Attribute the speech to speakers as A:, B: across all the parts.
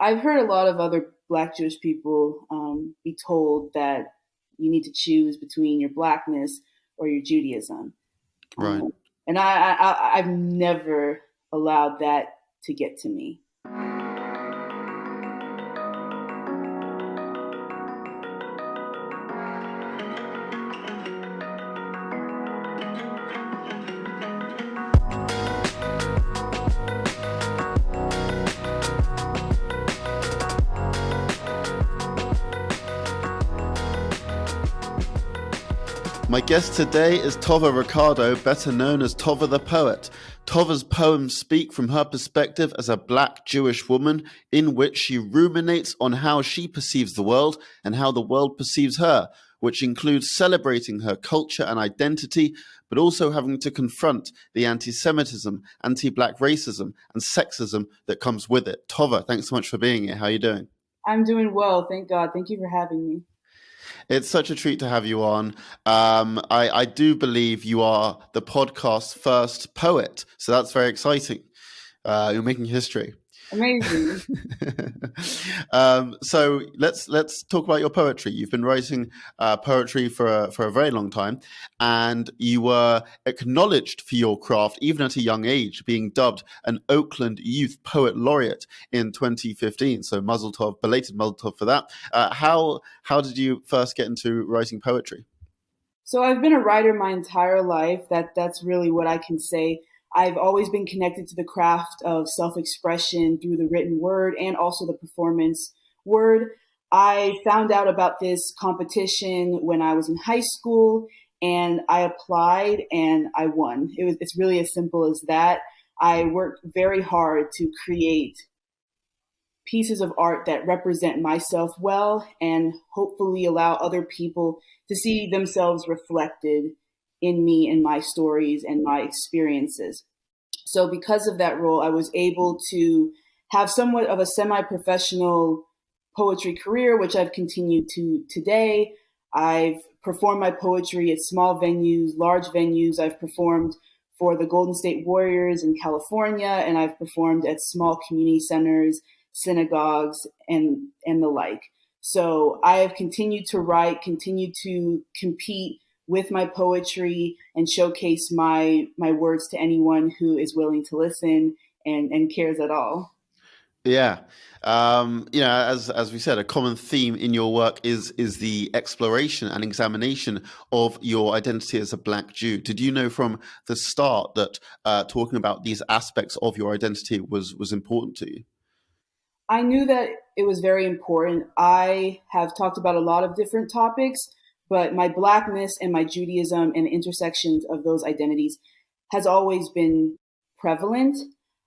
A: I've heard a lot of other Black Jewish people be told that you need to choose between your Blackness or your Judaism.
B: Right.
A: And I've never allowed that to get to me.
B: My guest today is Tova Ricardo, better known as Tova the Poet. Tova's poems speak from her perspective as a Black Jewish woman, in which she ruminates on how she perceives the world and how the world perceives her, which includes celebrating her culture and identity, but also having to confront the antisemitism, anti-Black racism, and sexism that comes with it. Tova, thanks so much for being here. How are you doing?
A: I'm doing well, thank God. Thank you for having me.
B: It's such a treat to have you on. I do believe you are the podcast's first poet, so that's very exciting. You're making history.
A: Amazing.
B: So let's talk about your poetry. You've been writing poetry for a very long time, and you were acknowledged for your craft even at a young age, being dubbed an Oakland Youth Poet Laureate in 2015. So Mazel Tov, belated Mazel Tov for that. How did you first get into writing poetry?
A: So I've been a writer my entire life. That's really what I can say. I've always been connected to the craft of self-expression through the written word and also the performance word. I found out about this competition when I was in high school, and I applied and I won. It's really as simple as that. I worked very hard to create pieces of art that represent myself well and hopefully allow other people to see themselves reflected in me and my stories and my experiences. So because of that role, I was able to have somewhat of a semi-professional poetry career, which I've continued to today. I've performed my poetry at small venues, large venues. I've performed for the Golden State Warriors in California, and I've performed at small community centers, synagogues, and the like. So I have continued to write, continued to compete with my poetry and showcase my words to anyone who is willing to listen and cares at all.
B: Yeah. As we said, a common theme in your work is the exploration and examination of your identity as a Black Jew. Did you know from the start that talking about these aspects of your identity was important to you?
A: I knew that it was very important. I have talked about a lot of different topics, but my Blackness and my Judaism and the intersections of those identities has always been prevalent.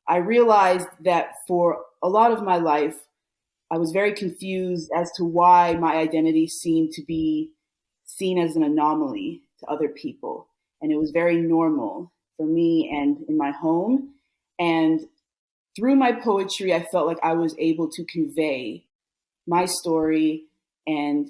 A: I realized that for a lot of my life, I was very confused as to why my identity seemed to be seen as an anomaly to other people. And it was very normal for me and in my home. And through my poetry, I felt like I was able to convey my story and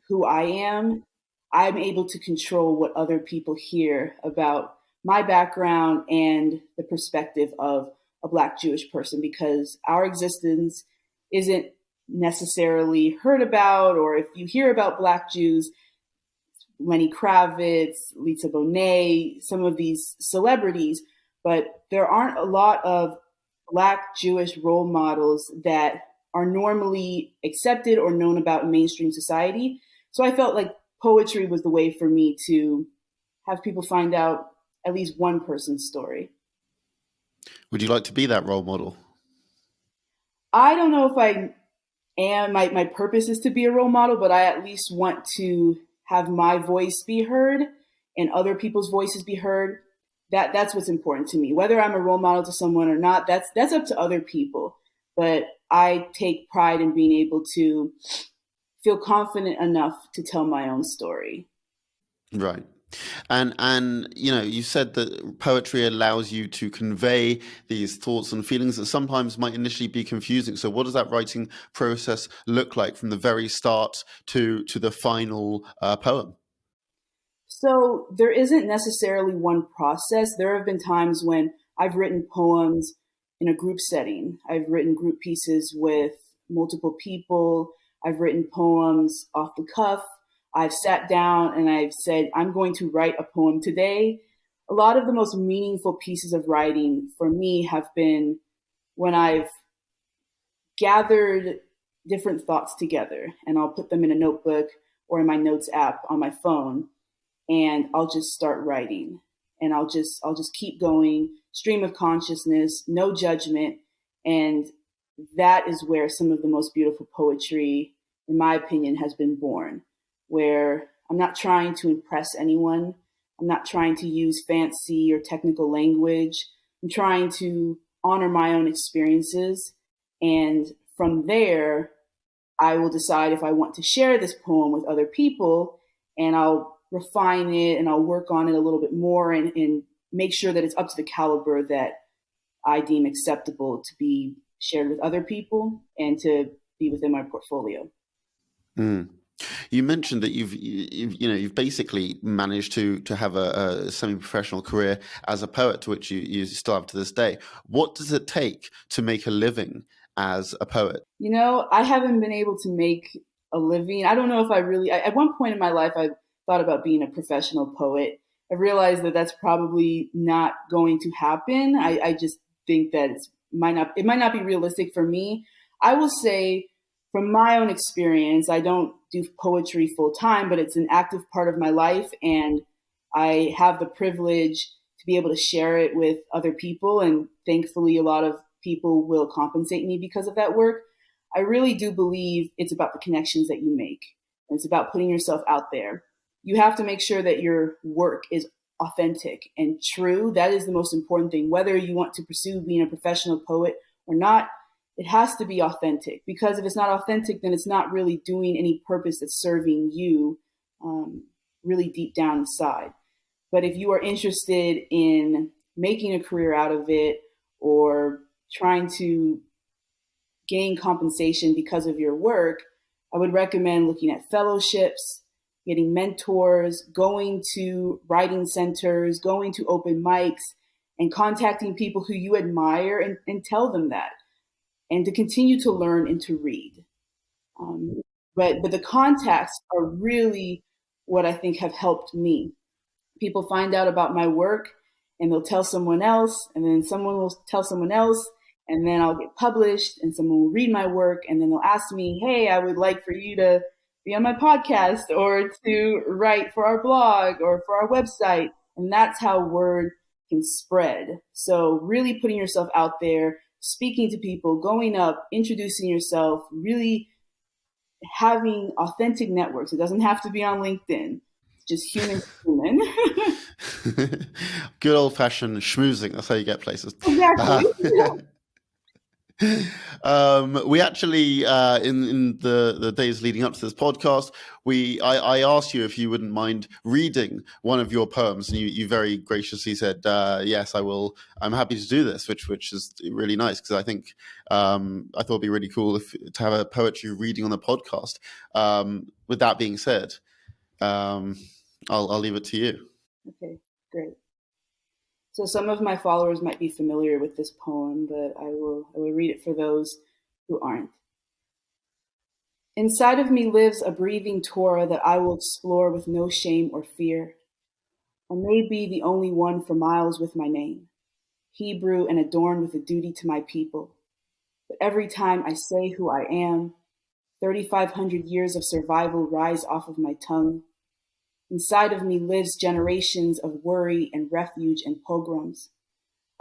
A: who I am. I'm able to control what other people hear about my background and the perspective of a Black Jewish person, because our existence isn't necessarily heard about, or if you hear about Black Jews, Lenny Kravitz, Lisa Bonet, some of these celebrities, but there aren't a lot of Black Jewish role models that are normally accepted or known about in mainstream society. So I felt like poetry was the way for me to have people find out at least one person's story.
B: Would you like to be that role model?
A: I don't know if I am. My purpose is to be a role model, but I at least want to have my voice be heard and other people's voices be heard. That's what's important to me. Whether I'm a role model to someone or not, that's up to other people. But I take pride in being able to feel confident enough to tell my own story.
B: Right. And you said that poetry allows you to convey these thoughts and feelings that sometimes might initially be confusing. So what does that writing process look like from the very start to the final poem?
A: So there isn't necessarily one process. There have been times when I've written poems in a group setting. I've written group pieces with multiple people. I've written poems off the cuff. I've sat down and I've said, I'm going to write a poem today. A lot of the most meaningful pieces of writing for me have been when I've gathered different thoughts together and I'll put them in a notebook or in my notes app on my phone, and I'll just start writing, and I'll just keep going, stream of consciousness, no judgment. And that is where some of the most beautiful poetry, in my opinion, has been born, where I'm not trying to impress anyone. I'm not trying to use fancy or technical language. I'm trying to honor my own experiences. And from there, I will decide if I want to share this poem with other people, and I'll refine it and I'll work on it a little bit more and make sure that it's up to the caliber that I deem acceptable to be shared with other people and to be within my portfolio.
B: Mm. You mentioned that you've basically managed to have a semi-professional career as a poet, which you still have to this day. What does it take to make a living as a poet?
A: You know, I haven't been able to make a living. I don't know if at one point in my life, I thought about being a professional poet. I realized that that's probably not going to happen. I just think that it might not be realistic for me. I will say, from my own experience, I don't do poetry full time, but it's an active part of my life, and I have the privilege to be able to share it with other people, and thankfully a lot of people will compensate me because of that work. I really do believe it's about the connections that you make. And it's about putting yourself out there. You have to make sure that your work is authentic and true. That is the most important thing. Whether you want to pursue being a professional poet or not, it has to be authentic, because if it's not authentic, then it's not really doing any purpose that's serving you really deep down inside. But if you are interested in making a career out of it or trying to gain compensation because of your work, I would recommend looking at fellowships, getting mentors, going to writing centers, going to open mics, and contacting people who you admire and tell them that, and to continue to learn and to read. But the contacts are really what I think have helped me. People find out about my work and they'll tell someone else, and then someone will tell someone else, and then I'll get published and someone will read my work, and then they'll ask me, hey, I would like for you to be on my podcast or to write for our blog or for our website. And that's how word can spread. So really putting yourself out there, speaking to people, going up, introducing yourself, really having authentic networks. It doesn't have to be on LinkedIn. It's just human to human.
B: Good old-fashioned schmoozing. That's how you get places.
A: Exactly.
B: We actually, in the days leading up to this podcast, I asked you if you wouldn't mind reading one of your poems, and you very graciously said, yes, I will. I'm happy to do this, which is really nice, because I think I thought it'd be really cool to have a poetry reading on the podcast. With that being said, I'll leave it to you.
A: Okay, great. So some of my followers might be familiar with this poem, but I will read it for those who aren't. Inside of me lives a breathing Torah that I will explore with no shame or fear. I may be the only one for miles with my name, Hebrew and adorned with a duty to my people. But every time I say who I am, 3,500 years of survival rise off of my tongue. Inside of me lives generations of worry and refuge and pogroms.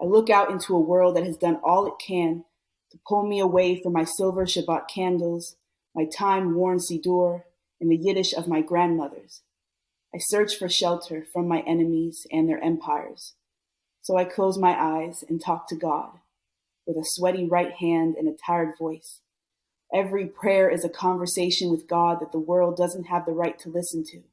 A: I look out into a world that has done all it can to pull me away from my silver Shabbat candles, my time-worn Siddur, and the Yiddish of my grandmothers. I search for shelter from my enemies and their empires. So I close my eyes and talk to God with a sweaty right hand and a tired voice. Every prayer is a conversation with God that the world doesn't have the right to listen to.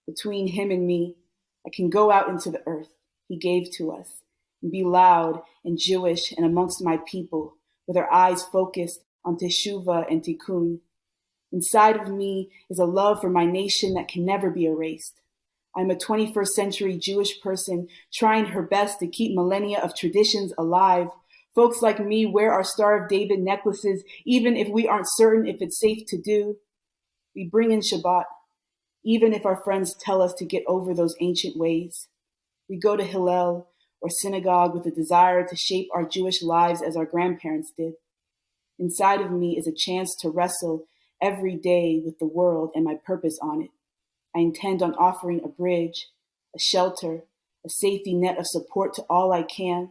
A: Between him and me, I can go out into the earth he gave to us and be loud and Jewish and amongst my people with our eyes focused on Teshuvah and Tikkun. Inside of me is a love for my nation that can never be erased. I'm a 21st century Jewish person trying her best to keep millennia of traditions alive Folks like me wear our Star of David necklaces, even if we aren't certain if it's safe to do. We bring in Shabbat, even if our friends tell us to get over those ancient ways. We go to Hillel or synagogue with a desire to shape our Jewish lives as our grandparents did. Inside of me is a chance to wrestle every day with the world and my purpose on it. I intend on offering a bridge, a shelter, a safety net of support to all I can,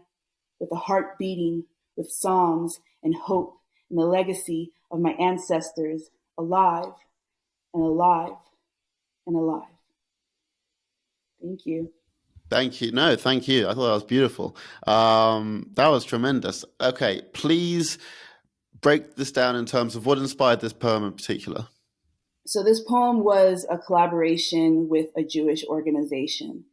A: with a heart beating with songs and hope and the legacy of my ancestors alive and alive and alive. Thank you.
B: Thank you. No, thank you. I thought that was beautiful. That was tremendous. Okay, please break this down in terms of what inspired this poem in particular.
A: So this poem was a collaboration with a Jewish organization.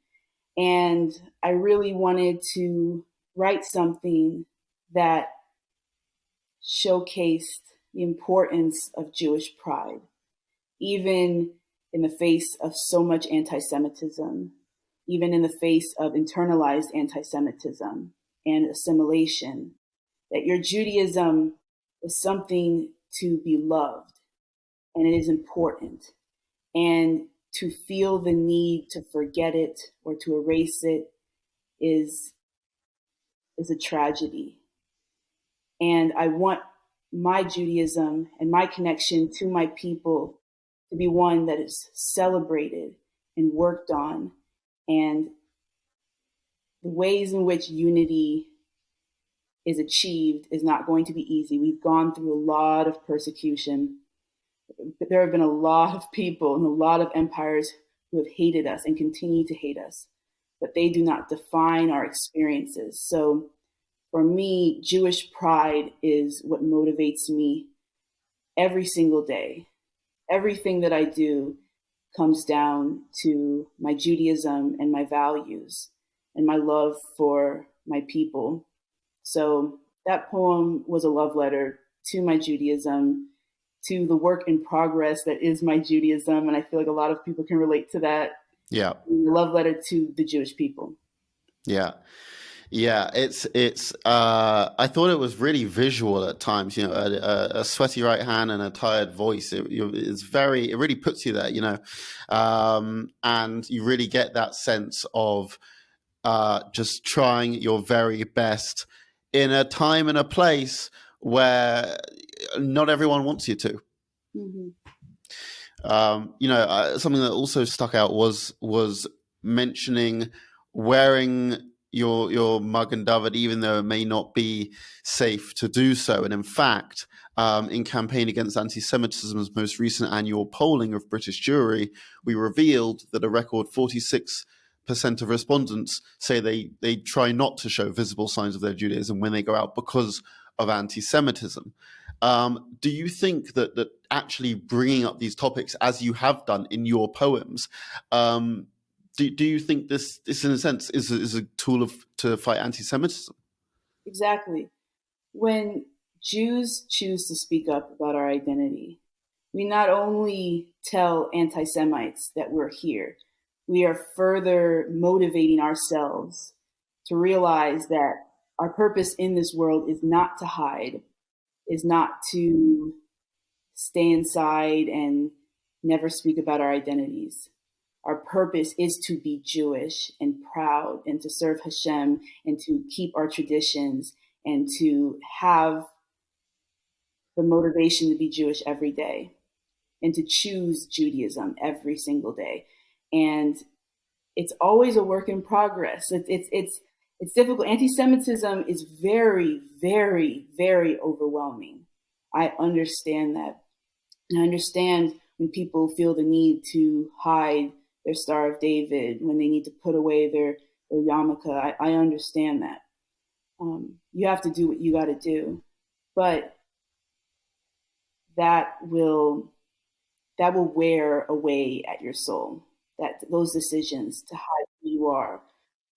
A: And I really wanted to write something that showcased the importance of Jewish pride, even in the face of so much anti-Semitism, even in the face of internalized anti-Semitism and assimilation, that your Judaism is something to be loved and it is important. And to feel the need to forget it or to erase it is a tragedy. And I want my Judaism and my connection to my people to be one that is celebrated and worked on. And the ways in which unity is achieved is not going to be easy. We've gone through a lot of persecution. There have been a lot of people and a lot of empires who have hated us and continue to hate us, but they do not define our experiences. So for me, Jewish pride is what motivates me every single day. Everything that I do comes down to my Judaism and my values and my love for my people. So that poem was a love letter to my Judaism, to the work in progress that is my Judaism. And I feel like a lot of people can relate to that.
B: Yeah.
A: A love letter to the Jewish people.
B: Yeah. Yeah, it's. I thought it was really visual at times. You know, a sweaty right hand and a tired voice. It really puts you there. You know, and you really get that sense of just trying your very best in a time and a place where not everyone wants you to.
A: Mm-hmm.
B: You know, something that also stuck out was mentioning wearing your mug and David, even though it may not be safe to do so. And in fact, in Campaign Against Antisemitism's most recent annual polling of British Jewry, we revealed that a record 46% of respondents say they try not to show visible signs of their Judaism when they go out because of anti-Semitism. Do you think that actually bringing up these topics, as you have done in your poems, do you think this in a sense is a tool to fight anti-Semitism?
A: Exactly. When Jews choose to speak up about our identity, we not only tell anti-Semites that we're here, we are further motivating ourselves to realize that our purpose in this world is not to hide, is not to stay inside and never speak about our identities. Our purpose is to be Jewish and proud and to serve Hashem and to keep our traditions and to have the motivation to be Jewish every day and to choose Judaism every single day. And it's always a work in progress. It's difficult. Anti-Semitism is very, very, very overwhelming. I understand that. And I understand when people feel the need to hide their Star of David, when they need to put away their yarmulke. I understand that. You have to do what you got to do. But that will wear away at your soul. That those decisions to hide who you are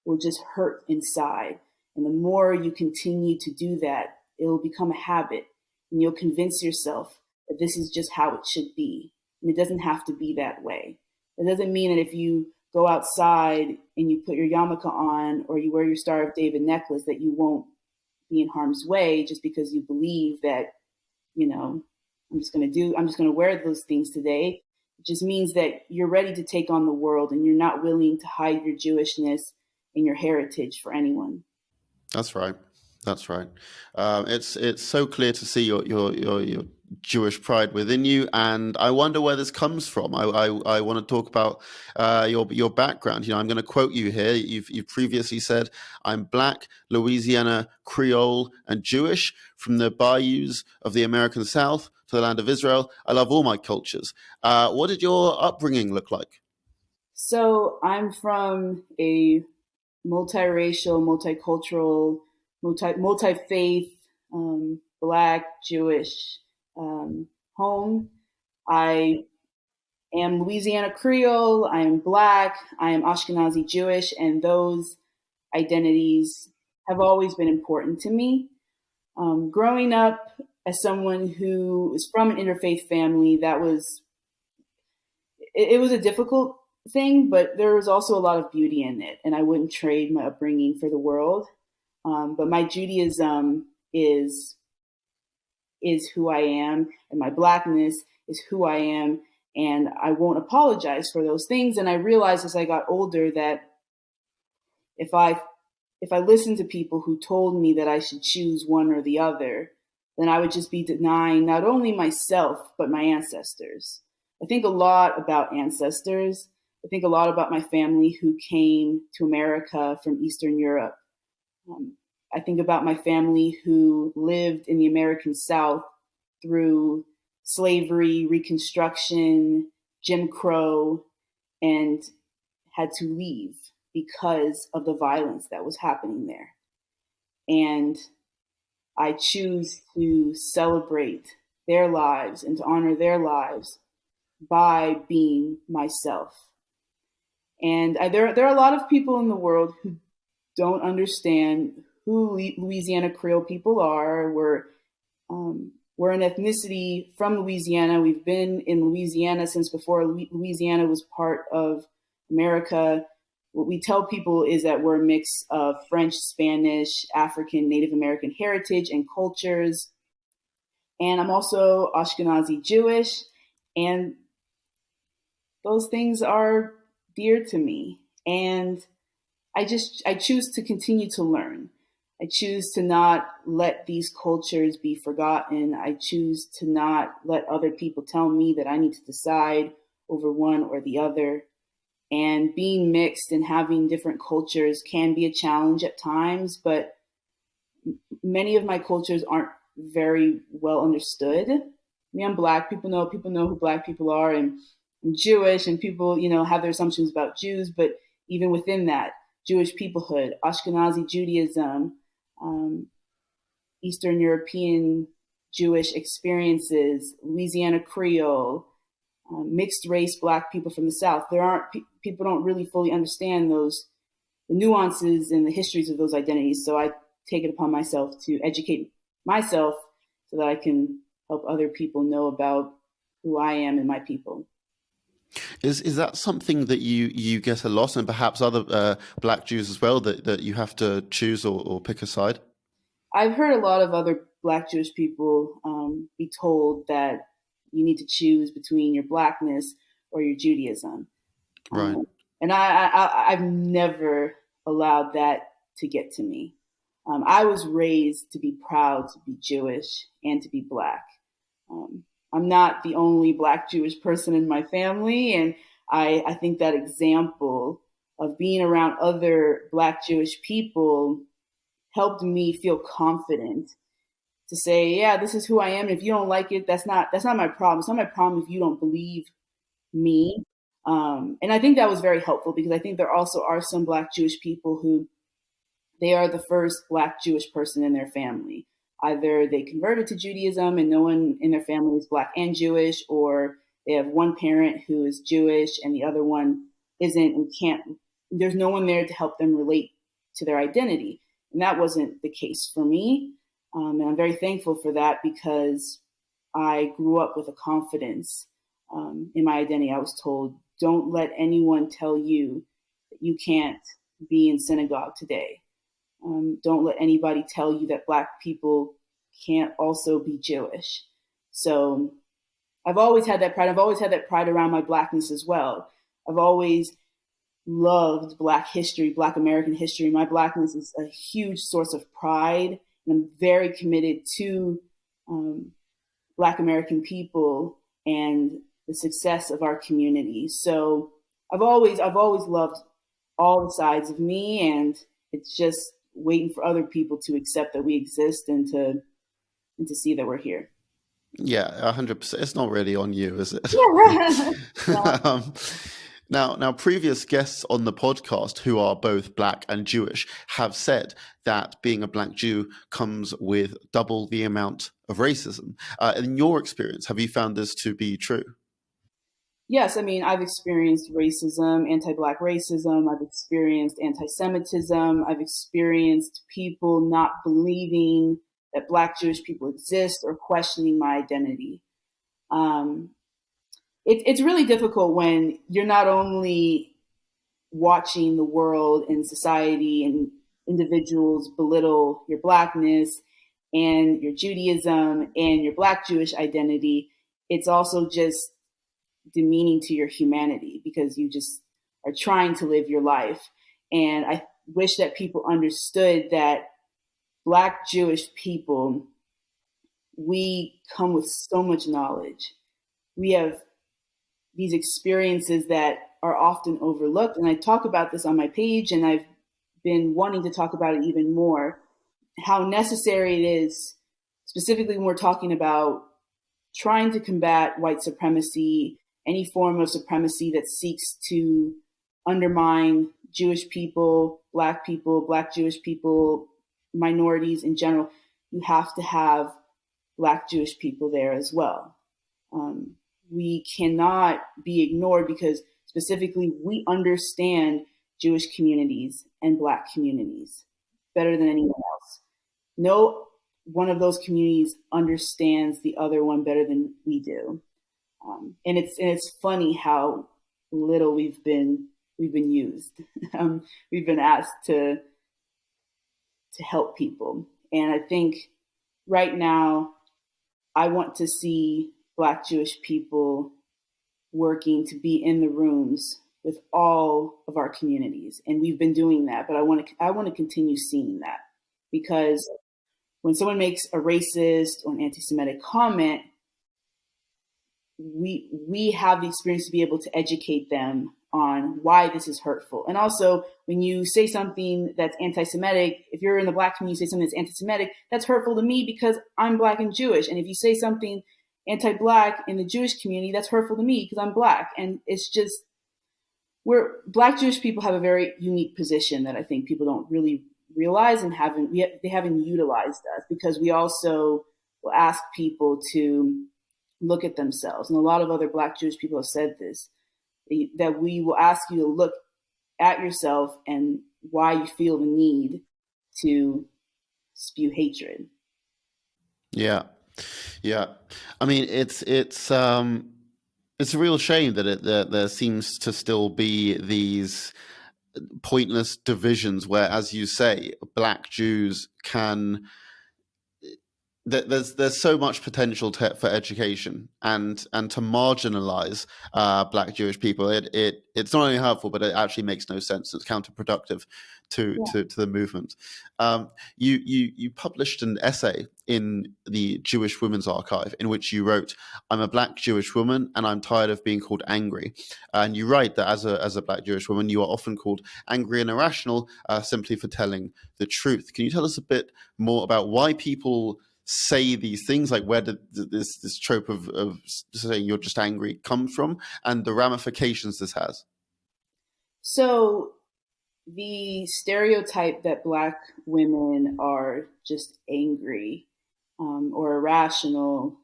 A: will just hurt inside. And the more you continue to do that, it will become a habit. And you'll convince yourself that this is just how it should be. And it doesn't have to be that way. It doesn't mean that if you go outside and you put your yarmulke on or you wear your Star of David necklace that you won't be in harm's way just because you believe that, you know, I'm just going to wear those things today. It just means that you're ready to take on the world and you're not willing to hide your Jewishness and your heritage for anyone.
B: That's right. That's right. It's so clear to see your Jewish pride within you, and I wonder where this comes from. I want to talk about your background. You know, I'm going to quote you here. You've previously said, "I'm Black, Louisiana Creole, and Jewish from the bayous of the American South to the land of Israel. I love all my cultures." What did your upbringing look like?
A: So I'm from a multiracial, multicultural, multi-faith, Black, Jewish home. I am Louisiana Creole, I am Black, I am Ashkenazi Jewish, and those identities have always been important to me. Growing up as someone who is from an interfaith family, it was a difficult thing, but there was also a lot of beauty in it, and I wouldn't trade my upbringing for the world. But my Judaism is who I am, and my Blackness is who I am, and I won't apologize for those things. And I realized as I got older that if I if I listened to people who told me that I should choose one or the other, then I would just be denying not only myself but my ancestors. I think a lot about ancestors. I think a lot about my family who came to America from Eastern Europe. Um, I think about my family who lived in the American South through slavery, Reconstruction, Jim Crow, and had to leave because of the violence that was happening there. And I choose to celebrate their lives and to honor their lives by being myself. And there are a lot of people in the world who don't understand who Louisiana Creole people are. We're an ethnicity from Louisiana. We've been in Louisiana since before Louisiana was part of America. What we tell people is that we're a mix of French, Spanish, African, Native American heritage and cultures. And I'm also Ashkenazi Jewish, and those things are dear to me. And I choose to continue to learn. I choose to not let these cultures be forgotten. I choose to not let other people tell me that I need to decide over one or the other. And being mixed and having different cultures can be a challenge at times, but many of my cultures aren't very well understood. I mean, I'm Black. People know who Black people are, and I'm Jewish, and people, have their assumptions about Jews. But even within that, Jewish peoplehood, Ashkenazi Judaism, Eastern European Jewish experiences, Louisiana Creole, mixed race Black people from the South. People don't really fully understand the nuances and the histories of those identities. So I take it upon myself to educate myself so that I can help other people know about who I am and my people.
B: Is that something that you get a lot, and perhaps other Black Jews as well, that you have to choose or pick a side?
A: I've heard a lot of other Black Jewish people be told that you need to choose between your Blackness or your Judaism.
B: Right.
A: And I've never allowed that to get to me. I was raised to be proud to be Jewish and to be Black. I'm not the only Black Jewish person in my family, and I think that example of being around other Black Jewish people helped me feel confident to say, yeah, this is who I am. If you don't like it, that's not my problem. It's not my problem if you don't believe me. And I think that was very helpful because I think there also are some Black Jewish people who they are the first Black Jewish person in their family. Either they converted to Judaism and no one in their family is Black and Jewish, or they have one parent who is Jewish and the other one isn't and there's no one there to help them relate to their identity. And that wasn't the case for me. And I'm very thankful for that because I grew up with a confidence in my identity. I was told, don't let anyone tell you that you can't be in synagogue today. Don't let anybody tell you that Black people can't also be Jewish. So I've always had that pride. I've always had that pride around my Blackness as well. I've always loved Black history, Black American history. My Blackness is a huge source of pride, and I'm very committed to Black American people and the success of our community. So I've always loved all the sides of me, and it's just waiting for other people to accept that we exist and to see that we're here.
B: Yeah, 100%. It's not really on you, is it?
A: Yeah.
B: um, now, previous guests on the podcast who are both Black and Jewish have said that being a Black Jew comes with double the amount of racism. In your experience, have you found this to be true?
A: Yes, I mean, I've experienced racism, anti-Black racism. I've experienced anti-Semitism. I've experienced people not believing that Black Jewish people exist or questioning my identity. Um, it's really difficult when you're not only watching the world and society and individuals belittle your Blackness and your Judaism and your Black Jewish identity, it's also just demeaning to your humanity because you just are trying to live your life. And I wish that people understood that Black Jewish people, we come with so much knowledge. We have these experiences that are often overlooked. And I talk about this on my page, and I've been wanting to talk about it even more, how necessary it is, specifically when we're talking about trying to combat white supremacy, any form of supremacy that seeks to undermine Jewish people, Black Jewish people, minorities in general. You have to have Black Jewish people there as well. We cannot be ignored because specifically we understand Jewish communities and Black communities better than anyone else. No one of those communities understands the other one better than we do. And it's funny how little we've been used. We've been asked to help people, and I think right now I want to see Black Jewish people working to be in the rooms with all of our communities, and we've been doing that. But I want to continue seeing that, because when someone makes a racist or an anti-Semitic comment, we have the experience to be able to educate them on why this is hurtful. And also, when you say something that's anti-Semitic, if you're in the Black community, you say something that's anti-Semitic, that's hurtful to me because I'm Black and Jewish. And if you say something anti-Black in the Jewish community, that's hurtful to me because I'm Black. And it's just, Black Jewish people have a very unique position that I think people don't really realize and they haven't utilized us, because we also will ask people to look at themselves. And a lot of other Black Jewish people have said this, that we will ask you to look at yourself and why you feel the need to spew hatred.
B: Yeah, yeah. I mean, it's a real shame that there seems to still be these pointless divisions where, as you say, Black Jews can. There's so much potential for education and to marginalize Black Jewish people. It's not only hurtful, but it actually makes no sense. It's counterproductive to the movement. You published an essay in the Jewish Women's Archive in which you wrote, "I'm a Black Jewish woman and I'm tired of being called angry." And you write that as a Black Jewish woman, you are often called angry and irrational simply for telling the truth. Can you tell us a bit more about why people say these things, like where did this trope of saying you're just angry come from, and the ramifications this has?
A: So the stereotype that Black women are just angry or irrational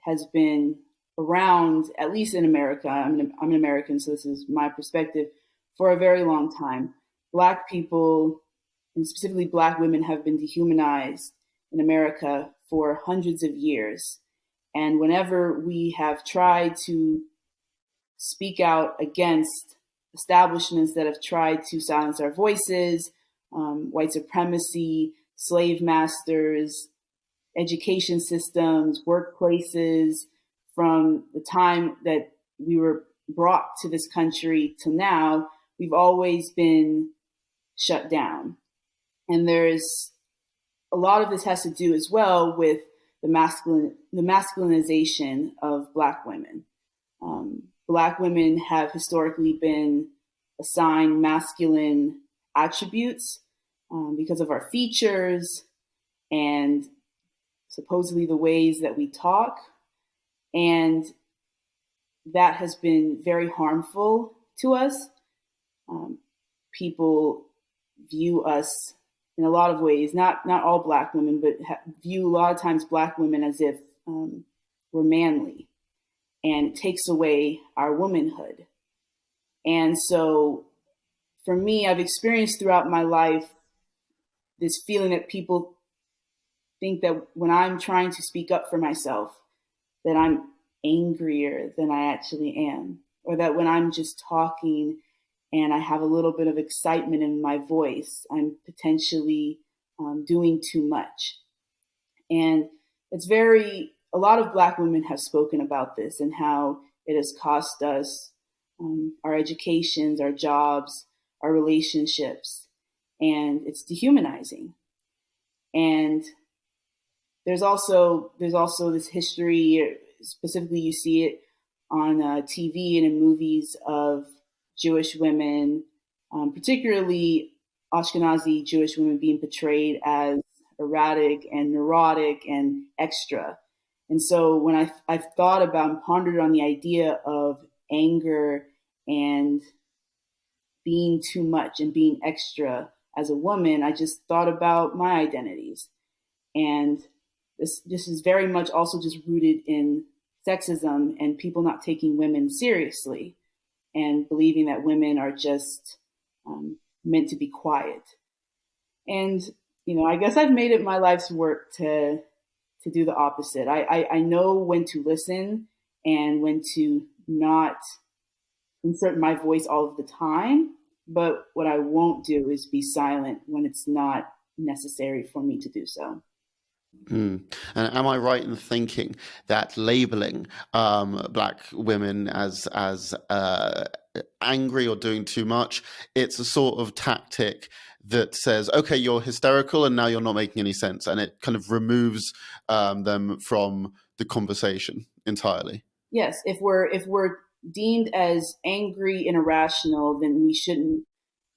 A: has been around, at least in America. I'm an American, so this is my perspective, for a very long time. Black people, and specifically Black women, have been dehumanized in America for hundreds of years. And whenever we have tried to speak out against establishments that have tried to silence our voices, white supremacy, slave masters, education systems, workplaces, from the time that we were brought to this country to now, we've always been shut down. And there's a lot of this has to do as well with the masculinization of Black women. Black women have historically been assigned masculine attributes because of our features and supposedly the ways that we talk. And that has been very harmful to us. People view us in a lot of ways, not all Black women, but view a lot of times Black women as if we're manly, and it takes away our womanhood. And so for me, I've experienced throughout my life this feeling that people think that when I'm trying to speak up for myself, that I'm angrier than I actually am, or that when I'm just talking and I have a little bit of excitement in my voice, I'm potentially doing too much. And a lot of Black women have spoken about this and how it has cost us our educations, our jobs, our relationships, and it's dehumanizing. And there's also this history, specifically you see it on TV and in movies, of Jewish women, particularly Ashkenazi Jewish women, being portrayed as erratic and neurotic and extra. And so when I've thought about and pondered on the idea of anger and being too much and being extra as a woman, I just thought about my identities. And this is very much also just rooted in sexism and people not taking women seriously and believing that women are just meant to be quiet. And, I guess I've made it my life's work to do the opposite. I know when to listen and when to not insert my voice all of the time. But what I won't do is be silent when it's not necessary for me to do so.
B: And am I right in thinking that labeling Black women as angry or doing too much, it's a sort of tactic that says, okay, you're hysterical and now you're not making any sense, and it kind of removes them from the conversation entirely?
A: Yes, if we're deemed as angry and irrational, then we shouldn't.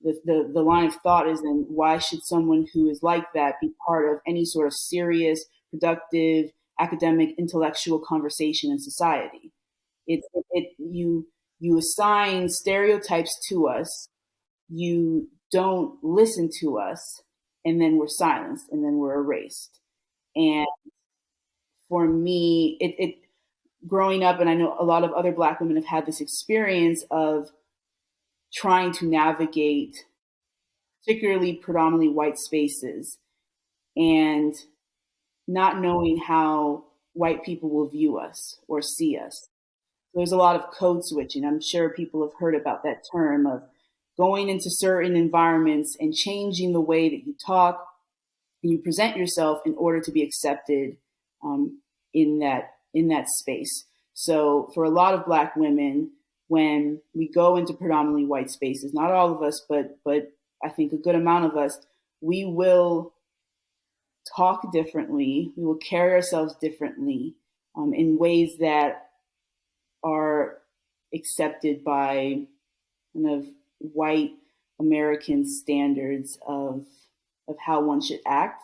A: The line of thought is, then why should someone who is like that be part of any sort of serious, productive, academic, intellectual conversation in society? You assign stereotypes to us, you don't listen to us, and then we're silenced, and then we're erased. And for me, it growing up, and I know a lot of other Black women have had this experience of trying to navigate particularly predominantly white spaces and not knowing how white people will view us or see us. There's a lot of code switching. I'm sure people have heard about that term of going into certain environments and changing the way that you talk and you present yourself in order to be accepted in that space. So for a lot of Black women, when we go into predominantly white spaces, not all of us, but I think a good amount of us, we will talk differently. We will carry ourselves differently in ways that are accepted by kind of white American standards of how one should act.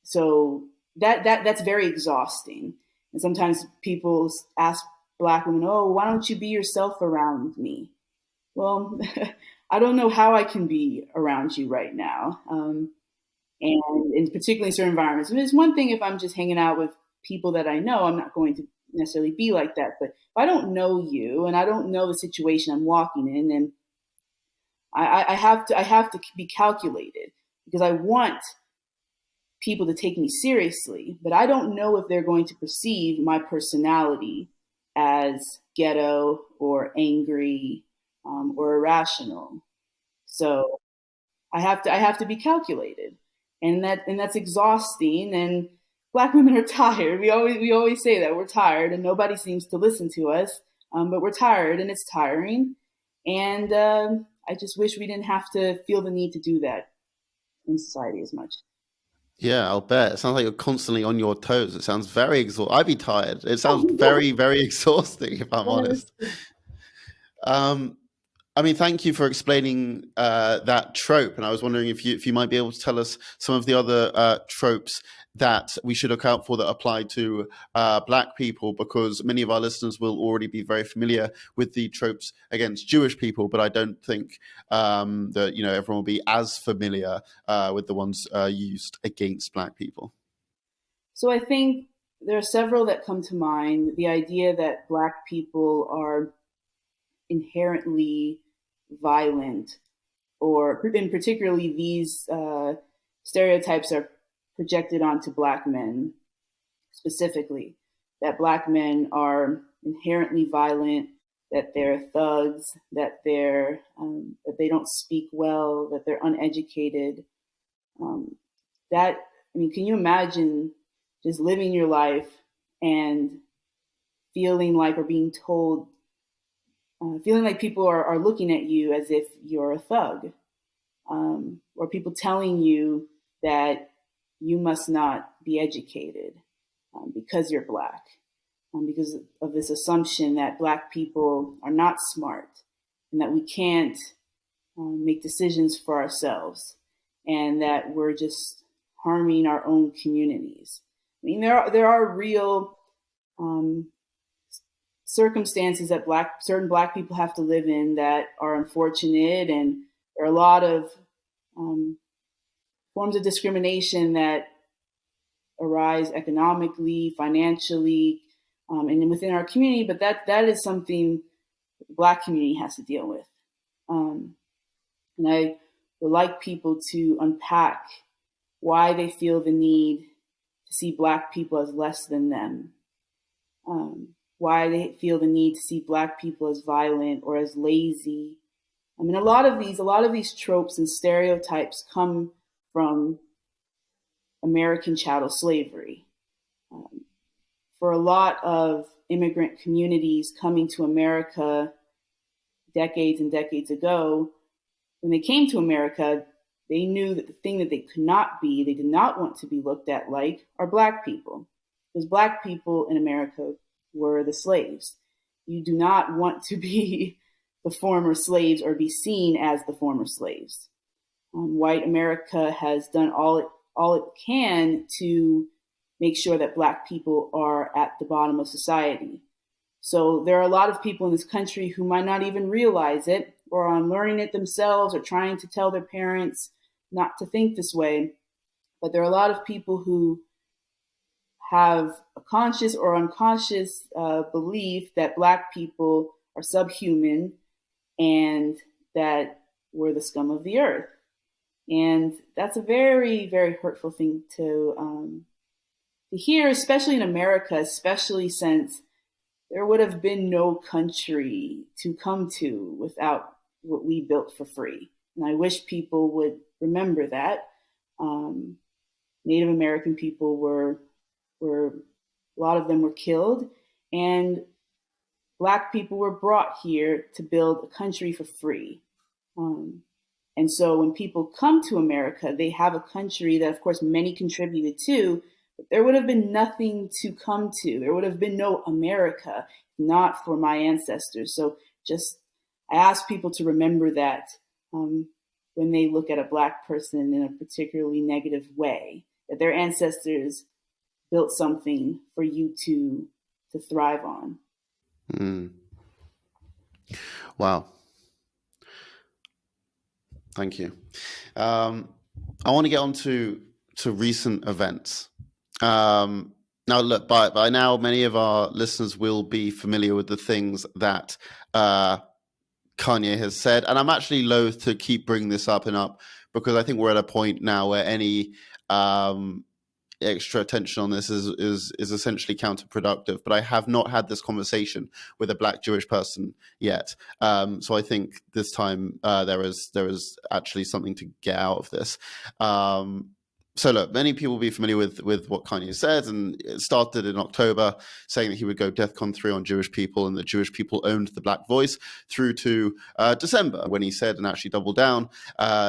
A: So that's very exhausting. And sometimes people ask Black women, "Oh, why don't you be yourself around me?" Well, I don't know how I can be around you right now. And in particularly certain environments. And it's one thing if I'm just hanging out with people that I know, I'm not going to necessarily be like that. But if I don't know you and I don't know the situation I'm walking in, then I have to be calculated, because I want people to take me seriously, but I don't know if they're going to perceive my personality as ghetto or angry or irrational. So I have to be calculated, and that's exhausting. And Black women are tired. We always say that we're tired, and nobody seems to listen to us. But we're tired, and it's tiring. And I just wish we didn't have to feel the need to do that in society as much.
B: Yeah, I'll bet. It sounds like you're constantly on your toes. It sounds very exhausting. I'd be tired. It sounds very, very exhausting, if I'm honest. Um, I mean, thank you for explaining that trope. And I was wondering if you might be able to tell us some of the other tropes that we should look out for that apply to Black people, because many of our listeners will already be very familiar with the tropes against Jewish people, but I don't think that everyone will be as familiar with the ones used against Black people.
A: So I think there are several that come to mind. The idea that Black people are inherently violent, or and particularly these stereotypes are projected onto Black men specifically, that Black men are inherently violent, that they're thugs, that they don't speak well, that they're uneducated. Um, that I mean, can you imagine just living your life and feeling like, or being told, feeling like people are looking at you as if you're a thug, or people telling you that you must not be educated because you're Black, because of this assumption that Black people are not smart and that we can't make decisions for ourselves, and that we're just harming our own communities. I mean, there are real circumstances that certain Black people have to live in that are unfortunate, and there are a lot of forms of discrimination that arise economically, financially, and within our community. But that is something the Black community has to deal with. And I would like people to unpack why they feel the need to see Black people as less than them, why they feel the need to see Black people as violent or as lazy. I mean, a lot of these tropes and stereotypes come from American chattel slavery. For a lot of immigrant communities coming to America decades and decades ago, when they came to America, they knew that the thing that they could not be, they did not want to be looked at like, are Black people. Because Black people in America were the slaves. You do not want to be the former slaves or be seen as the former slaves. White America has done all it can to make sure that Black people are at the bottom of society. So there are a lot of people in this country who might not even realize it, or are unlearning it themselves, or trying to tell their parents not to think this way. But there are a lot of people who have a conscious or unconscious belief that Black people are subhuman and that we're the scum of the earth. And that's a very, very hurtful thing to hear, especially in America, especially since there would have been no country to come to without what we built for free. And I wish people would remember that. Native American people were a lot of them were killed, and Black people were brought here to build a country for free. And so when people come to America, they have a country that, of course, many contributed to, but there would have been nothing to come to. There would have been no America, not for my ancestors. So I ask people to remember that when they look at a Black person in a particularly negative way, that their ancestors built something for you to thrive on.
B: Mm. Wow. Thank you. I want to get on to recent events. Now, look, by now, many of our listeners will be familiar with the things that Kanye has said. And I'm actually loath to keep bringing this up and up, because I think we're at a point now where any extra attention on this is essentially counterproductive. But I have not had this conversation with a Black Jewish person yet, so I think this time there is actually something to get out of this. So look, many people will be familiar with what Kanye said, and it started in October, saying that he would go DEFCON 3 on Jewish people and that Jewish people owned the Black voice, through to December, when he said, and actually doubled down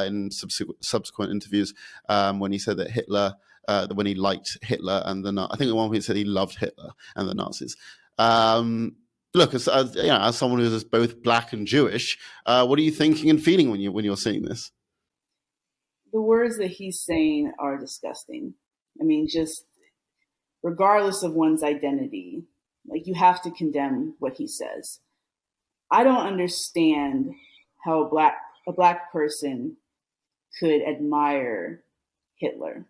B: in subsequent interviews, when he said that Hitler, when he liked Hitler and I think at one point he said he loved Hitler and the Nazis. Look, as someone who is both Black and Jewish, what are you thinking and feeling when you're seeing this?
A: The words that he's saying are disgusting. I mean, just regardless of one's identity, like, you have to condemn what he says. I don't understand how a black person could admire Hitler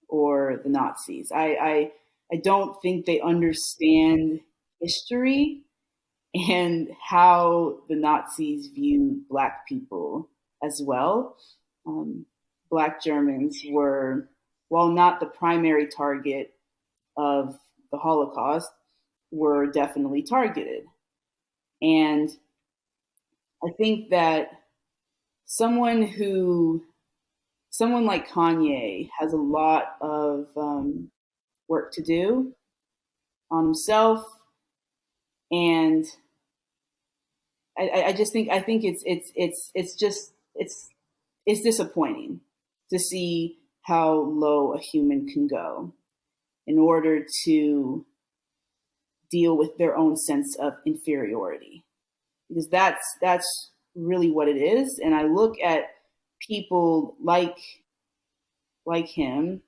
A: or the Nazis. I don't think they understand history and how the Nazis viewed Black people as well. Black Germans were, while not the primary target of the Holocaust, were definitely targeted. And I think that someone like Kanye has a lot of work to do on himself, and I just think it's disappointing to see how low a human can go in order to deal with their own sense of inferiority, because that's really what it is. And I look at people like him,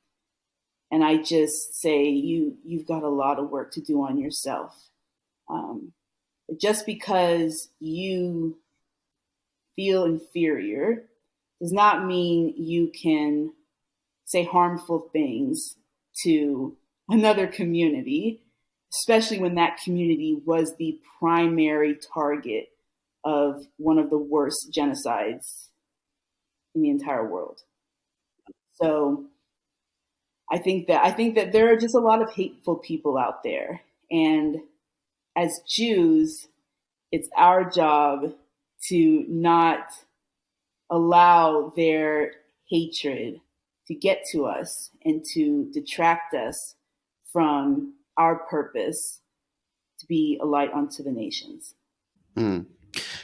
A: and I just say, you've got a lot of work to do on yourself. Just because you feel inferior does not mean you can say harmful things to another community, especially when that community was the primary target of one of the worst genocides in the entire world. So I think that there are just a lot of hateful people out there, and as Jews, it's our job to not allow their hatred to get to us and to detract us from our purpose to be a light unto the nations.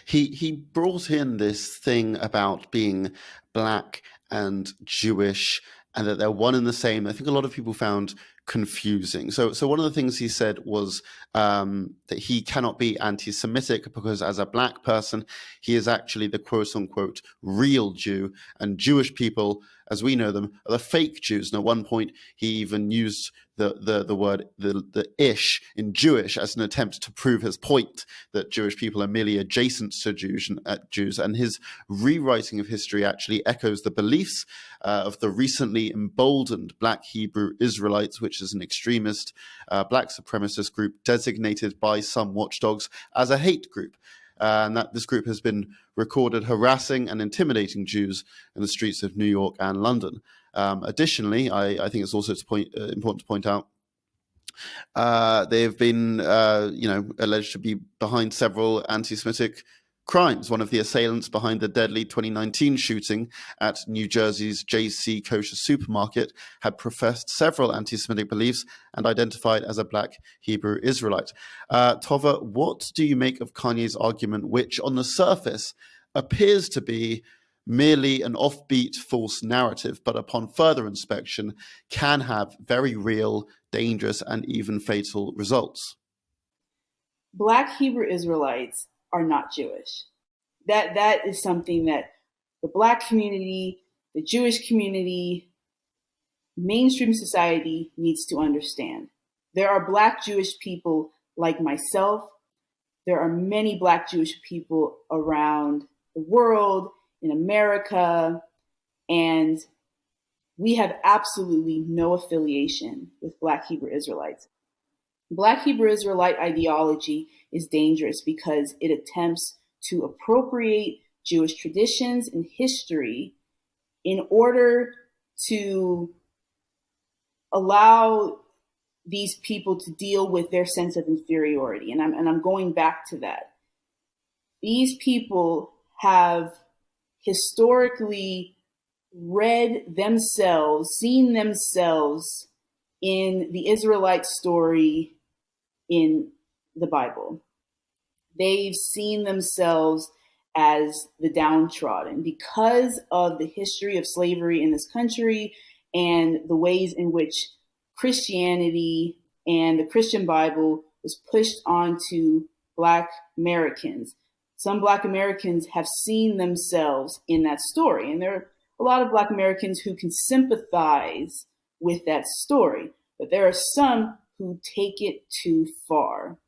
B: He brought in this thing about being Black and Jewish, and that they're one and the same. I think a lot of people found confusing. So one of the things he said was that he cannot be anti-Semitic because, as a Black person, he is actually the quote-unquote real Jew, and Jewish people, as we know them, are the fake Jews. And at one point, he even used the word the ish in Jewish as an attempt to prove his point that Jewish people are merely adjacent to Jews, and his rewriting of history actually echoes the beliefs of the recently emboldened Black Hebrew Israelites, which is an extremist Black supremacist group designated by some watchdogs as a hate group. And that this group has been recorded harassing and intimidating Jews in the streets of New York and London. Additionally, I think it's also important to point out they've been, alleged to be behind several anti-Semitic crimes. One of the assailants behind the deadly 2019 shooting at New Jersey's J.C. Kosher supermarket had professed several anti-Semitic beliefs and identified as a Black Hebrew Israelite. Tova, what do you make of Kanye's argument, which on the surface appears to be merely an offbeat false narrative, but upon further inspection can have very real, dangerous, and even fatal results?
A: Black Hebrew Israelites are not Jewish. That is something that the Black community, the Jewish community, mainstream society needs to understand. There are Black Jewish people like myself. There are many Black Jewish people around the world, in America, and we have absolutely no affiliation with Black Hebrew Israelites. Black Hebrew Israelite ideology is dangerous because it attempts to appropriate Jewish traditions and history in order to allow these people to deal with their sense of inferiority. And I'm going back to that. These people have historically read themselves, seen themselves in the Israelite story in the Bible. They've seen themselves as the downtrodden because of the history of slavery in this country and the ways in which Christianity and the Christian Bible was pushed onto Black Americans. Some Black Americans have seen themselves in that story, and there are a lot of Black Americans who can sympathize with that story, but there are some who take it too far.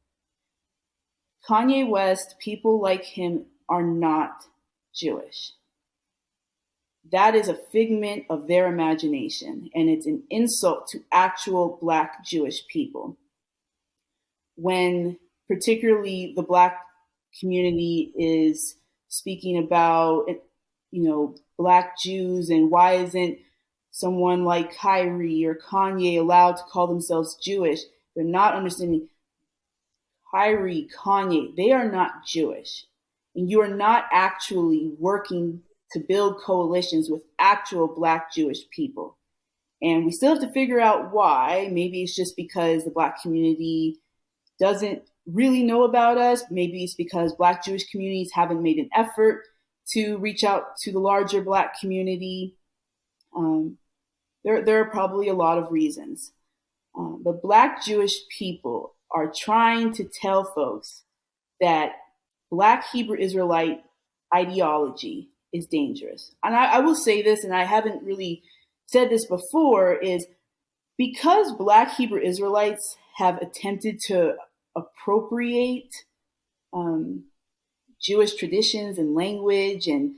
A: Kanye West, people like him are not Jewish. That is a figment of their imagination, and it's an insult to actual Black Jewish people. When particularly the Black community is speaking about, Black Jews and why isn't someone like Kyrie or Kanye allowed to call themselves Jewish, they're not understanding Kyrie, Kanye, they are not Jewish. And you are not actually working to build coalitions with actual Black Jewish people. And we still have to figure out why. Maybe it's just because the Black community doesn't really know about us. Maybe it's because Black Jewish communities haven't made an effort to reach out to the larger Black community. There are probably a lot of reasons. But Black Jewish people are trying to tell folks that Black Hebrew Israelite ideology is dangerous. And I will say this, and I haven't really said this before, is because Black Hebrew Israelites have attempted to appropriate Jewish traditions and language, and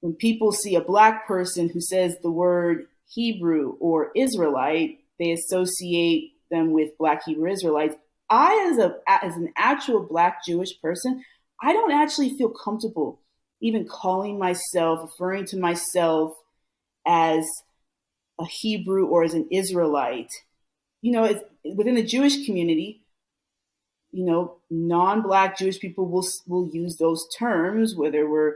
A: when people see a Black person who says the word Hebrew or Israelite, they associate them with Black Hebrew Israelites. I, as an actual Black Jewish person, I don't actually feel comfortable even calling myself, referring to myself as a Hebrew or as an Israelite. Within the Jewish community, non-Black Jewish people will use those terms, whether we're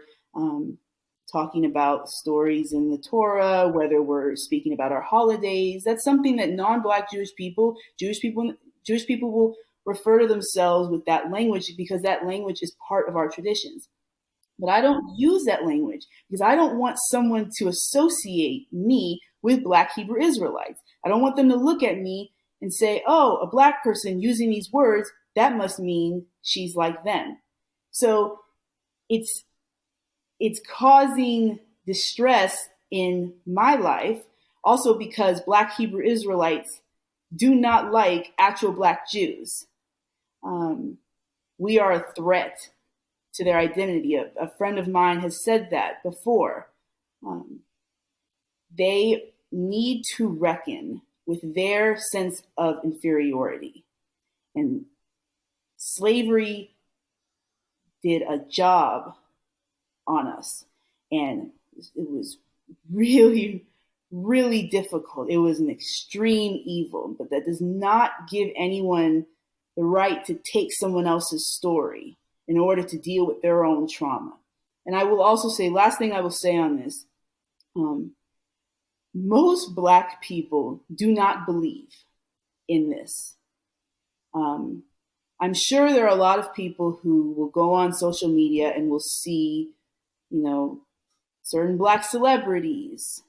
A: talking about stories in the Torah, whether we're speaking about our holidays. That's something that non-Black Jewish people will refer to themselves with that language because that language is part of our traditions. But I don't use that language because I don't want someone to associate me with Black Hebrew Israelites. I don't want them to look at me and say, oh, a Black person using these words, that must mean she's like them. So it's causing distress in my life, also because Black Hebrew Israelites do not like actual Black Jews. We are a threat to their identity. A friend of mine has said that before. They need to reckon with their sense of inferiority. And slavery did a job on us. And it was really, really difficult. It was an extreme evil, but that does not give anyone the right to take someone else's story in order to deal with their own trauma. And I will also say, last thing I will say on this, most Black people do not believe in this. I'm sure there are a lot of people who will go on social media and will see, certain Black celebrities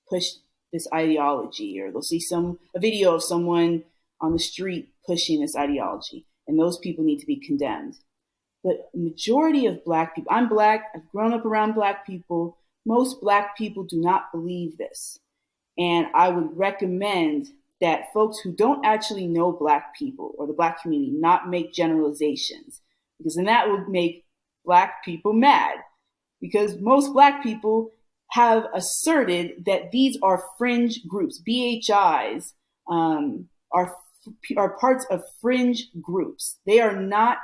A: push this ideology, or they'll see a video of someone on the street pushing this ideology, and those people need to be condemned. But the majority of Black people, I'm Black, I've grown up around Black people, most Black people do not believe this. And I would recommend that folks who don't actually know Black people or the Black community not make generalizations, because then that would make Black people mad, because most Black people have asserted that these are fringe groups. BHIs are parts of fringe groups. They are not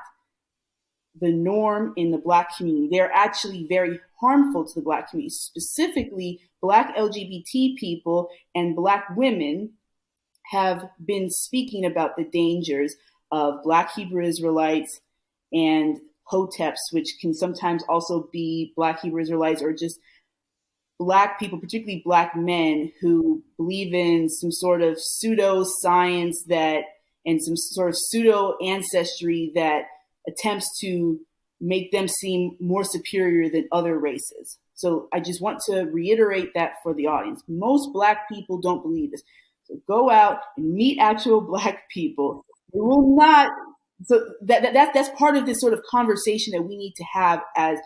A: the norm in the Black community. They're actually very harmful to the Black community, specifically Black LGBT people and Black women have been speaking about the dangers of Black Hebrew Israelites and hoteps, which can sometimes also be Black Hebrew Israelites or just Black people, particularly Black men, who believe in some sort of pseudo science that and some sort of pseudo ancestry that attempts to make them seem more superior than other races. So I just want to reiterate that for the audience. Most Black people don't believe this. So go out and meet actual Black people. They will not. So that's part of this sort of conversation that we need to have as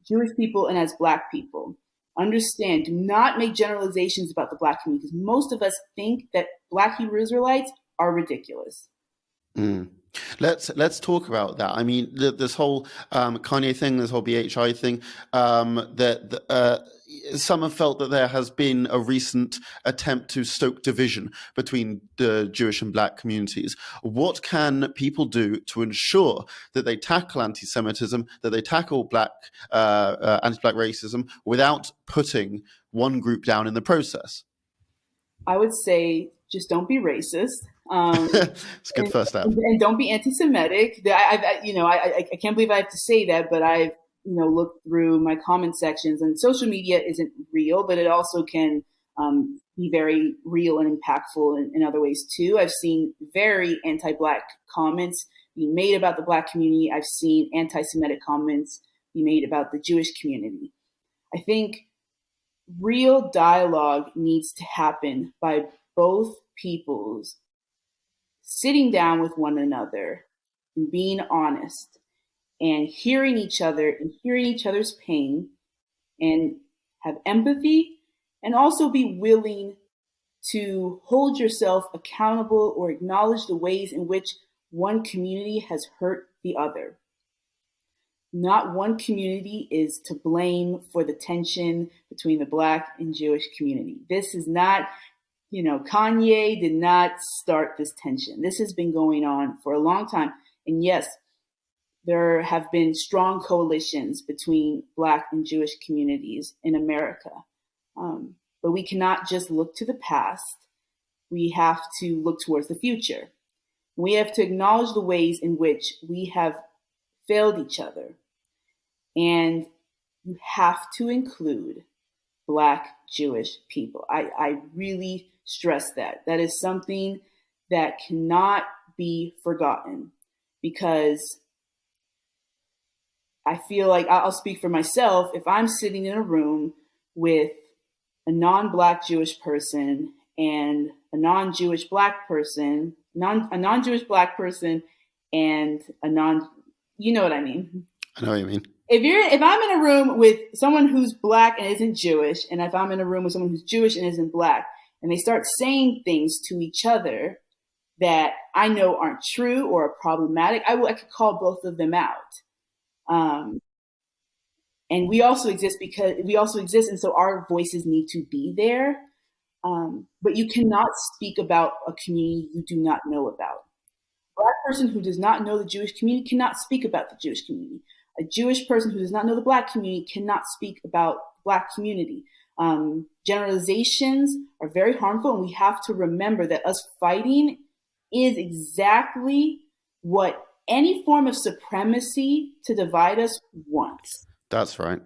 A: Jewish people and as Black people. Understand, do not make generalizations about the Black community, because most of us think that Black Hebrew Israelites are ridiculous.
B: Mm. Let's talk about that. I mean, this whole Kanye thing, this whole BHI thing. Some have felt that there has been a recent attempt to stoke division between the Jewish and Black communities. What can people do to ensure that they tackle anti-Semitism, that they tackle anti-Black racism without putting one group down in the process?
A: I would say just don't be racist.
B: It's a good first step.
A: And don't be anti-Semitic. I can't believe I have to say that, but I've looked through my comment sections, and social media isn't real, but it also can be very real and impactful in other ways too. I've seen very anti-Black comments being made about the Black community. I've seen anti-Semitic comments be made about the Jewish community. I think real dialogue needs to happen by both peoples sitting down with one another and being honest and hearing each other and hearing each other's pain and have empathy and also be willing to hold yourself accountable or acknowledge the ways in which one community has hurt the other. Not one community is to blame for the tension between the Black and Jewish community. This is not, Kanye did not start this tension. This has been going on for a long time. And yes, there have been strong coalitions between Black and Jewish communities in America. But we cannot just look to the past. We have to look towards the future. We have to acknowledge the ways in which we have failed each other. And you have to include Black Jewish people. I really stress that. That is something that cannot be forgotten, because I feel like I'll speak for myself. If I'm sitting in a room with a non-Black Jewish person and a non-Jewish Black person, a non-Jewish Black person and you know what I mean?
B: I know what you mean.
A: If I'm in a room with someone who's Black and isn't Jewish, and if I'm in a room with someone who's Jewish and isn't Black, and they start saying things to each other that I know aren't true or are problematic, I could call both of them out. And we also exist, and so our voices need to be there. But you cannot speak about a community you do not know about. A Black person who does not know the Jewish community cannot speak about the Jewish community. A Jewish person who does not know the Black community cannot speak about the Black community. Generalizations are very harmful, and we have to remember that us fighting is exactly what any form of supremacy to divide us wants.
B: That's right.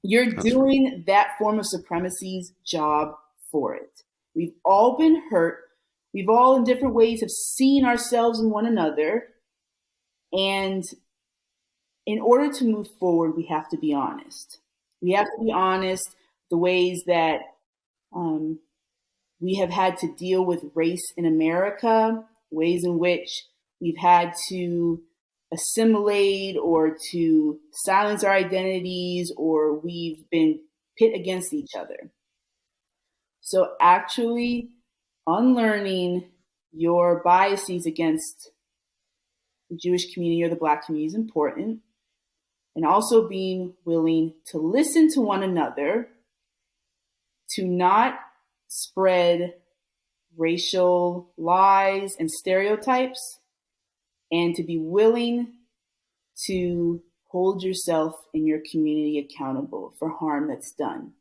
A: You're doing that form of supremacy's job for it. We've all been hurt. We've all in different ways have seen ourselves in one another. And in order to move forward, we have to be honest. We have to be honest the ways that we have had to deal with race in America, ways in which we've had to assimilate or to silence our identities, or we've been pit against each other. So actually unlearning your biases against the Jewish community or the Black community is important. And also being willing to listen to one another, to not spread racial lies and stereotypes, and to be willing to hold yourself and your community accountable for harm that's done.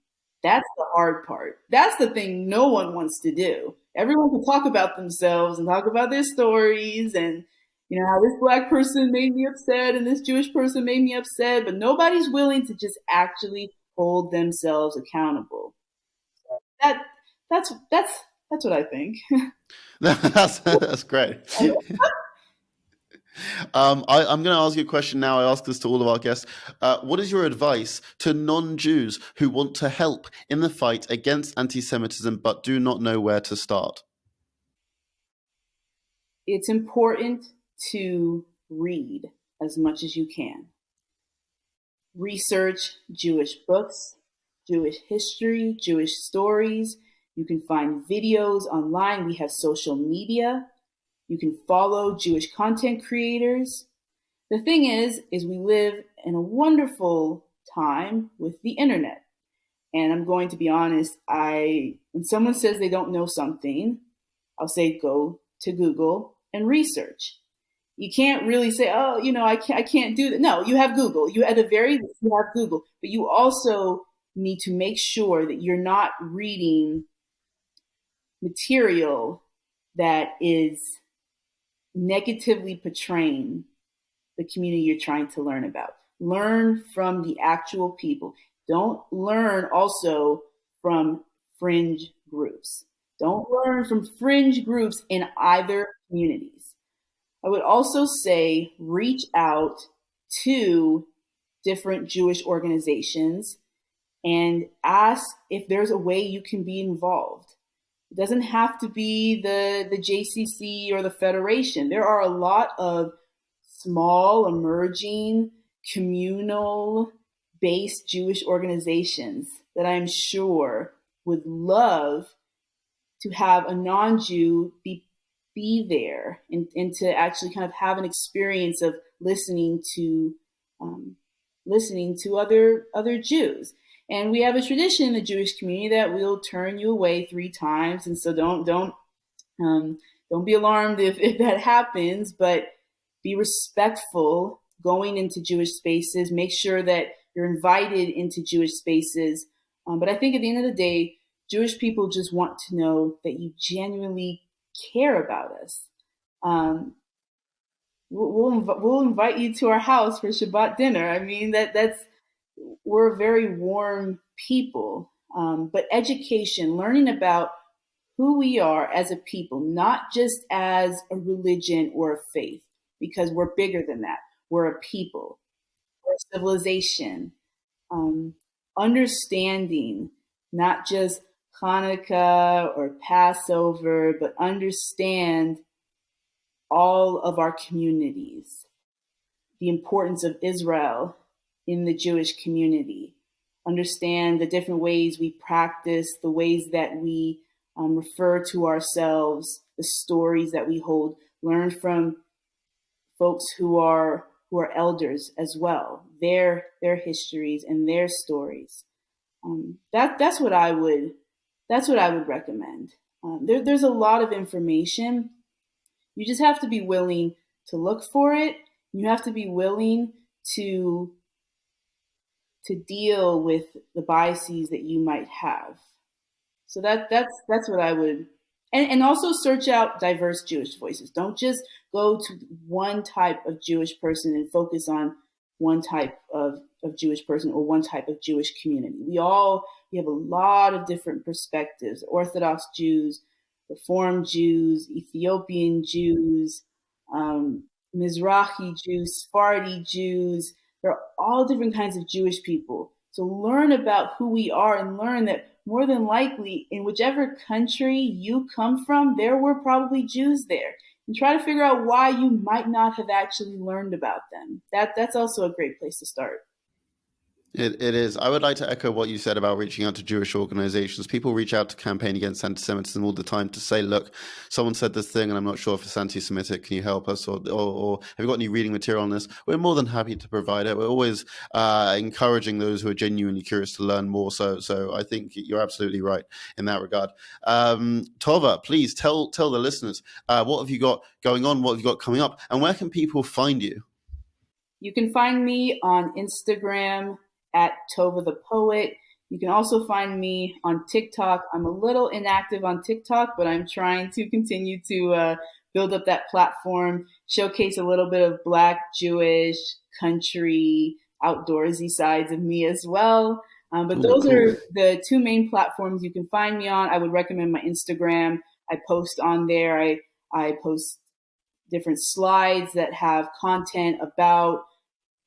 A: That's the hard part. That's the thing no one wants to do. Everyone can talk about themselves and talk about their stories and how this black person made me upset and this Jewish person made me upset, but nobody's willing to just actually hold themselves accountable. That that's what I think.
B: That's great. I'm going to ask you a question now. I ask this to all of our guests. What is your advice to non-Jews who want to help in the fight against anti-Semitism but do not know where to start?
A: It's important to read as much as you can. Research Jewish books, Jewish history, Jewish stories. You can find videos online. We have social media. You can follow Jewish content creators. The thing is we live in a wonderful time with the internet. And I'm going to be honest, when someone says they don't know something, I'll say go to Google and research. You can't really say, oh, I can't do that. No, you have Google. You at the very least you have Google, but you also need to make sure that you're not reading material that is negatively portraying the community you're trying to learn about. Learn from the actual people. Don't learn also from fringe groups. Don't learn from fringe groups in either communities. I would also say reach out to different Jewish organizations and ask if there's a way you can be involved. It doesn't have to be the JCC or the Federation. There are a lot of small, emerging, communal based Jewish organizations that I'm sure would love to have a non-Jew be there and to actually kind of have an experience of listening to other Jews. And we have a tradition in the Jewish community that we'll turn you away 3 times, and so don't be alarmed if that happens, but be respectful going into Jewish spaces. Make sure that you're invited into Jewish spaces. But I think at the end of the day, Jewish people just want to know that you genuinely care about us. We'll invite you to our house for Shabbat dinner. I mean, we're a very warm people. But education, learning about who we are as a people, not just as a religion or a faith, because we're bigger than that. We're a people, we're a civilization. Understanding not just Hanukkah or Passover, but understand all of our communities, the importance of Israel in the Jewish community, understand the different ways we practice, the ways that we refer to ourselves, the stories that we hold, learn from folks who are elders as well, their histories and their stories. That's what I would recommend. There's a lot of information. You just have to be willing to look for it. You have to be willing to deal with the biases that you might have. So that's what I would, and also search out diverse Jewish voices. Don't just go to one type of Jewish person and focus on one type of Jewish person or one type of Jewish community. We have a lot of different perspectives: Orthodox Jews, Reform Jews, Ethiopian Jews, Mizrahi Jews, Sephardi Jews. There are all different kinds of Jewish people. So learn about who we are and learn that more than likely in whichever country you come from, there were probably Jews there. And try to figure out why you might not have actually learned about them. That's also a great place to start.
B: It is. I would like to echo what you said about reaching out to Jewish organizations. People reach out to campaign against anti-Semitism all the time to say, look, someone said this thing and I'm not sure if it's anti-Semitic. Can you help us? Or have you got any reading material on this? We're more than happy to provide it. We're always encouraging those who are genuinely curious to learn more. So I think you're absolutely right in that regard. Tova, please tell the listeners, what have you got going on? What have you got coming up? And where can people find you?
A: You can find me on Instagram at Tova the Poet. You can also find me on TikTok. I'm a little inactive on TikTok, but I'm trying to continue to build up that platform, showcase a little bit of Black, Jewish, country, outdoorsy sides of me as well. But
B: Oh,
A: those
B: cool.
A: are the two main platforms you can find me on. I would recommend my Instagram. I post on there. I post different slides that have content about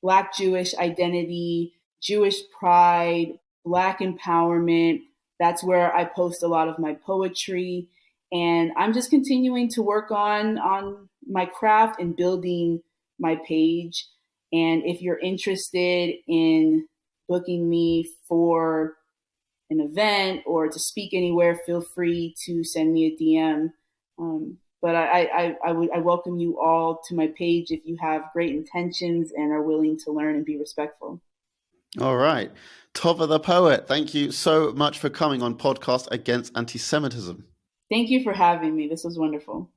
A: Black Jewish identity, Jewish pride, Black empowerment. That's where I post a lot of my poetry. And I'm just continuing to work on my craft and building my page. And if you're interested in booking me for an event or to speak anywhere, feel free to send me a DM. But I welcome you all to my page if you have great intentions and are willing to learn and be respectful.
B: All right. Tova the Poet, thank you so much for coming on Podcast Against Antisemitism.
A: Thank you for having me. This was wonderful.